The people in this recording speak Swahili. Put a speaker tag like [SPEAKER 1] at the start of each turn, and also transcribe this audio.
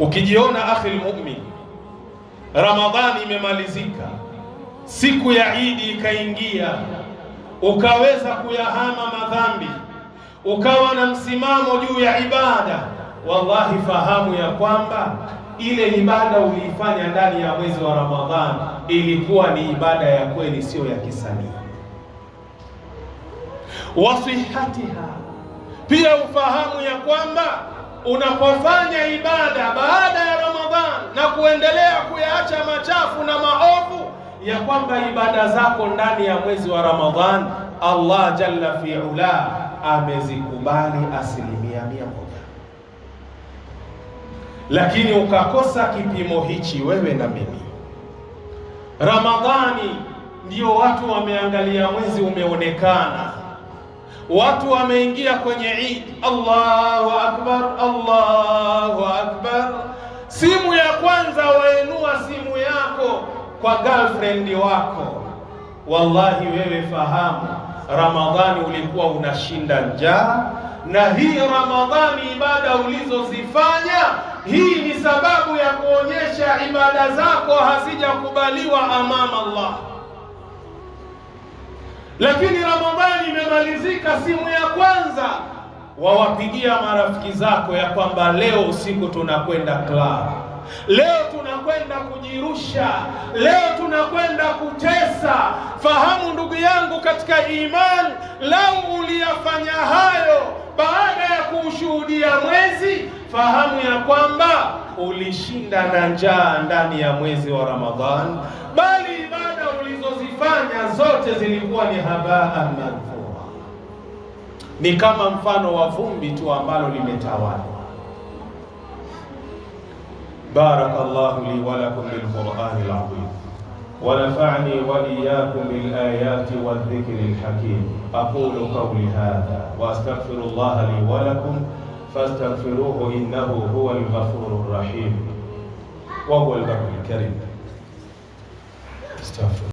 [SPEAKER 1] Ukijiona akhi almu'min, Ramadhani imemalizika, siku ya Idi ikaingia, ukaweza kuyahama madhambi, ukawa na msimamo juu ya ibada, wallahi fahamu ya kwamba ile ibada uliifanya ndani ya mwezi wa Ramadhani ilikuwa ni ibada ya kweli, sio ya kisanii. Wasihatiha, pia ufahamu ya kwamba unapofanya ibada baada ya Ramadhani na kuendelea kuyaacha machafu na maovu, ya kwamba ibada zako ndani ya mwezi wa Ramadhani Allah jalla fi'ala amezikubali 100%. Lakini ukakosa kipimo hichi, wewe na mimi. Ramadhani ndio watu wameangalia mwezi umeonekana, watu wameingia kwenye Eid, Allahu akbar, Allahu akbar. Simu ya kwanza wainua simu yako kwa girlfriend wako. Wallahi wewe fahamu, Ramadhani ulikuwa unashinda njaa, na hii Ramadhani ibada ulizozifanya, hii ni sababu ya kuonyesha ibada zako hazijakubaliwa amama Allah. Lakini Ramadhani imemalizika, simu ya kwanza wawapigia marafiki zako ya kwamba leo usiku tunakwenda club, leo tunakwenda kujirusha, leo tunakwenda kutesa. Fahamu ndugu yangu katika imani, lau uliyafanya hayo baada ya kuushuhudia mwezi, fahamu ya kwamba ulishinda na njaa ndani ya mwezi wa Ramadhani, bali ibada ulizozifanya zote zilikuwa ni habaan manthura, ni kama mfano wa vumbi tu ambalo limetawala. Barakallahu li wa lakum bil Qur'anil azim wa nafa'ani wa iyyakum bil ayati wadh dhikril hakim. Aqulu qawli hadha wa astaghfirullaha li wa lakum fastaghfiruhu innahu huwal ghafurur rahim wa huwal barrul karim. Astaghfirullah.